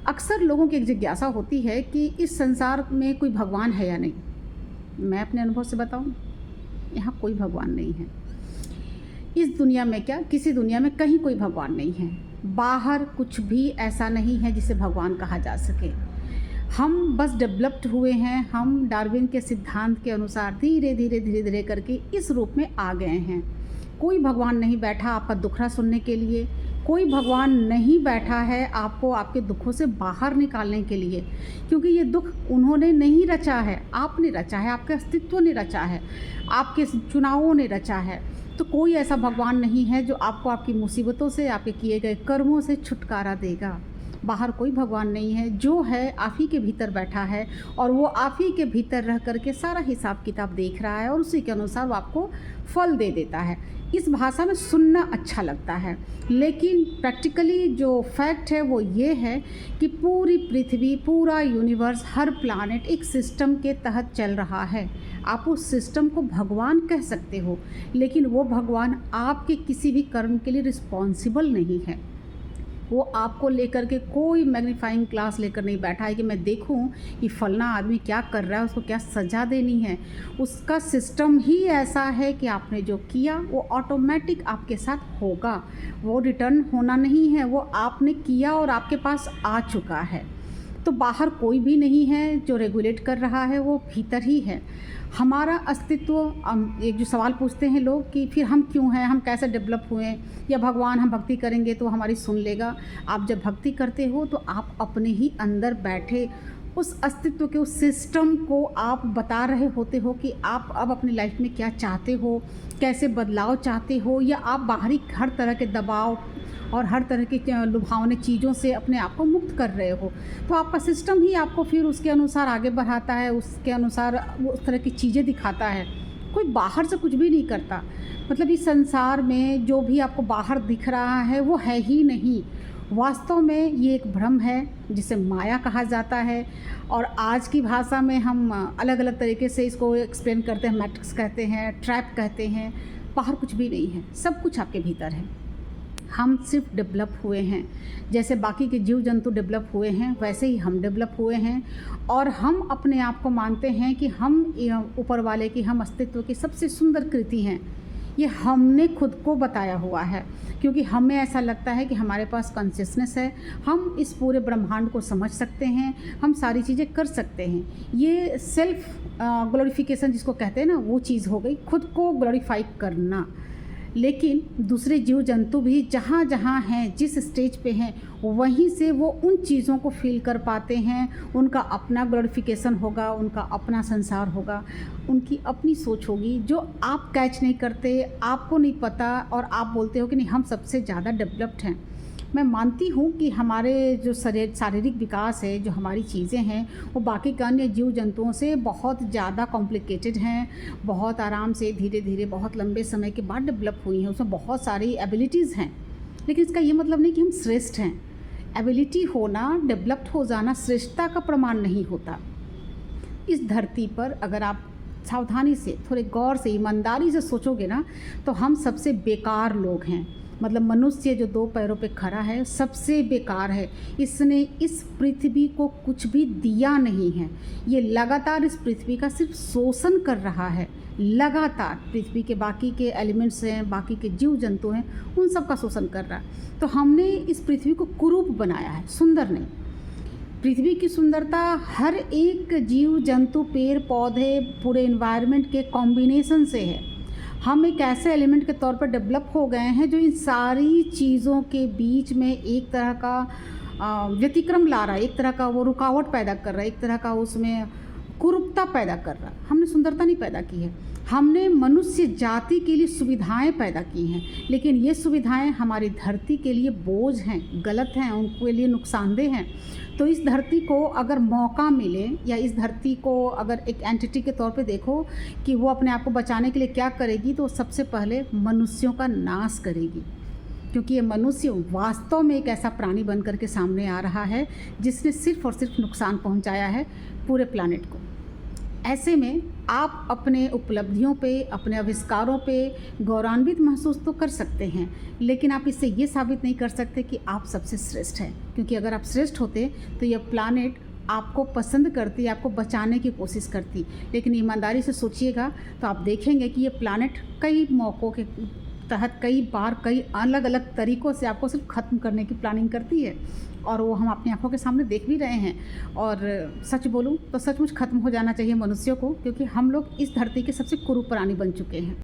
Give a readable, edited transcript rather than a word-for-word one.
अक्सर लोगों की एक जिज्ञासा होती है कि इस संसार में कोई भगवान है या नहीं। मैं अपने अनुभव से बताऊं, यहाँ कोई भगवान नहीं है। इस दुनिया में क्या, किसी दुनिया में कहीं कोई भगवान नहीं है। बाहर कुछ भी ऐसा नहीं है जिसे भगवान कहा जा सके। हम बस डेवलप्ड हुए हैं, हम डार्विन के सिद्धांत के अनुसार धीरे धीरे धीरे धीरे करके इस रूप में आ गए हैं। कोई भगवान नहीं बैठा आपका दुखड़ा सुनने के लिए, कोई भगवान नहीं बैठा है आपको आपके दुखों से बाहर निकालने के लिए, क्योंकि ये दुख उन्होंने नहीं रचा है, आपने रचा है, आपके अस्तित्व ने रचा है, आपके चुनावों ने रचा है। तो कोई ऐसा भगवान नहीं है जो आपको आपकी मुसीबतों से, आपके किए गए कर्मों से छुटकारा देगा। बाहर कोई भगवान नहीं है, जो है आप ही के भीतर बैठा है और वो आप ही के भीतर रह करके सारा हिसाब किताब देख रहा है और उसी के अनुसार वो आपको फल दे देता है। इस भाषा में सुनना अच्छा लगता है, लेकिन प्रैक्टिकली जो फैक्ट है वो ये है कि पूरी पृथ्वी, पूरा यूनिवर्स, हर प्लानेट एक सिस्टम के तहत चल रहा है। आप उस सिस्टम को भगवान कह सकते हो, लेकिन वो भगवान आपके किसी भी कर्म के लिए रिस्पॉन्सिबल नहीं है। वो आपको लेकर के कोई मैग्नीफाइंग ग्लास लेकर नहीं बैठा है कि मैं देखूं कि फलना आदमी क्या कर रहा है, उसको क्या सज़ा देनी है। उसका सिस्टम ही ऐसा है कि आपने जो किया वो ऑटोमेटिक आपके साथ होगा, वो रिटर्न होना नहीं है, वो आपने किया और आपके पास आ चुका है। तो बाहर कोई भी नहीं है जो रेगुलेट कर रहा है, वो भीतर ही है। हमारा अस्तित्व, एक जो सवाल पूछते हैं लोग कि फिर हम क्यों हैं, हम कैसे डेवलप हुए, या भगवान हम भक्ति करेंगे तो हमारी सुन लेगा। आप जब भक्ति करते हो तो आप अपने ही अंदर बैठे उस अस्तित्व के, उस सिस्टम को आप बता रहे होते हो कि आप अब अपनी लाइफ में क्या चाहते हो, कैसे बदलाव चाहते हो, या आप बाहरी हर तरह के दबाव और हर तरह की लुभावने चीज़ों से अपने आप को मुक्त कर रहे हो। तो आपका सिस्टम ही आपको फिर उसके अनुसार आगे बढ़ाता है, उसके अनुसार उस तरह की चीज़ें दिखाता है। कोई बाहर से कुछ भी नहीं करता। मतलब इस संसार में जो भी आपको बाहर दिख रहा है वो है ही नहीं। वास्तव में ये एक भ्रम है जिसे माया कहा जाता है, और आज की भाषा में हम अलग अलग तरीके से इसको एक्सप्लेन करते हैं। मैट्रिक्स कहते हैं, ट्रैप कहते हैं। बाहर कुछ भी नहीं है, सब कुछ आपके भीतर है। हम सिर्फ डेवलप हुए हैं, जैसे बाकी के जीव जंतु डेवलप हुए हैं वैसे ही हम डेवलप हुए हैं। और हम अपने आप को मानते हैं कि हम ऊपर वाले की, हम अस्तित्व की सबसे सुंदर कृति हैं। ये हमने खुद को बताया हुआ है, क्योंकि हमें ऐसा लगता है कि हमारे पास कॉन्शियसनेस है, हम इस पूरे ब्रह्मांड को समझ सकते हैं, हम सारी चीज़ें कर सकते हैं। ये सेल्फ ग्लोरिफिकेशन जिसको कहते हैं ना, वो चीज़ हो गई, खुद को ग्लोरीफाई करना। लेकिन दूसरे जीव जंतु भी जहाँ जहाँ हैं, जिस स्टेज पे हैं, वहीं से वो उन चीज़ों को फील कर पाते हैं। उनका अपना ग्लोरिफिकेशन होगा, उनका अपना संसार होगा, उनकी अपनी सोच होगी जो आप कैच नहीं करते, आपको नहीं पता, और आप बोलते हो कि नहीं हम सबसे ज़्यादा डेवलप्ड हैं। मैं मानती हूँ कि हमारे जो शारीरिक विकास है, जो हमारी चीज़ें हैं, वो बाकी के अन्य जीव जंतुओं से बहुत ज़्यादा कॉम्प्लिकेटेड हैं, बहुत आराम से, धीरे धीरे, बहुत लंबे समय के बाद डेवलप हुई हैं। उसमें बहुत सारी एबिलिटीज़ हैं, लेकिन इसका ये मतलब नहीं कि हम श्रेष्ठ हैं। एबिलिटी होना, डेवलप्ड हो जाना श्रेष्ठता का प्रमाण नहीं होता। इस धरती पर अगर आप सावधानी से, थोड़े गौर से, ईमानदारी से सोचोगे ना, तो हम सबसे बेकार लोग हैं। मतलब मनुष्य जो 2 पैरों पे खड़ा है सबसे बेकार है। इसने इस पृथ्वी को कुछ भी दिया नहीं है। ये लगातार इस पृथ्वी का सिर्फ शोषण कर रहा है। लगातार पृथ्वी के बाकी के एलिमेंट्स हैं, बाकी के जीव जंतु हैं, उन सब का शोषण कर रहा है। तो हमने इस पृथ्वी को कुरूप बनाया है, सुंदर नहीं। पृथ्वी की सुंदरता हर एक जीव जंतु, पेड़ पौधे, पूरे एनवायरनमेंट के कॉम्बिनेशन से है। हम एक ऐसे एलिमेंट के तौर पर डेवलप हो गए हैं जो इन सारी चीज़ों के बीच में एक तरह का व्यतिक्रम ला रहा है, एक तरह का वो रुकावट पैदा कर रहा है, एक तरह का उसमें कुरूपता पैदा कर रहा है। हमने सुंदरता नहीं पैदा की है, हमने मनुष्य जाति के लिए सुविधाएं पैदा की हैं, लेकिन ये सुविधाएं हमारी धरती के लिए बोझ हैं, गलत हैं, उनके लिए नुकसानदेह हैं। तो इस धरती को अगर मौका मिले, या इस धरती को अगर एक एंटिटी के तौर पे देखो कि वो अपने आप को बचाने के लिए क्या करेगी, तो सबसे पहले मनुष्यों का नाश करेगी। क्योंकि ये मनुष्य वास्तव में एक ऐसा प्राणी बन कर के सामने आ रहा है जिसने सिर्फ और सिर्फ नुकसान पहुंचाया है पूरे प्लानेट को। ऐसे में आप अपने उपलब्धियों पे, अपने आविष्कारों पे गौरवान्वित महसूस तो कर सकते हैं, लेकिन आप इससे ये साबित नहीं कर सकते कि आप सबसे श्रेष्ठ हैं, क्योंकि अगर आप श्रेष्ठ होते तो यह प्लैनेट आपको पसंद करती, आपको बचाने की कोशिश करती। लेकिन ईमानदारी से सोचिएगा तो आप देखेंगे कि ये प्लैनेट कई मौक़ों के तहत, कई बार, कई अलग अलग तरीक़ों से आपको सिर्फ ख़त्म करने की प्लानिंग करती है, और वो हम अपनी आँखों के सामने देख भी रहे हैं। और सच बोलूँ तो सचमुच ख़त्म हो जाना चाहिए मनुष्यों को, क्योंकि हम लोग इस धरती के सबसे कुरूप प्राणी बन चुके हैं।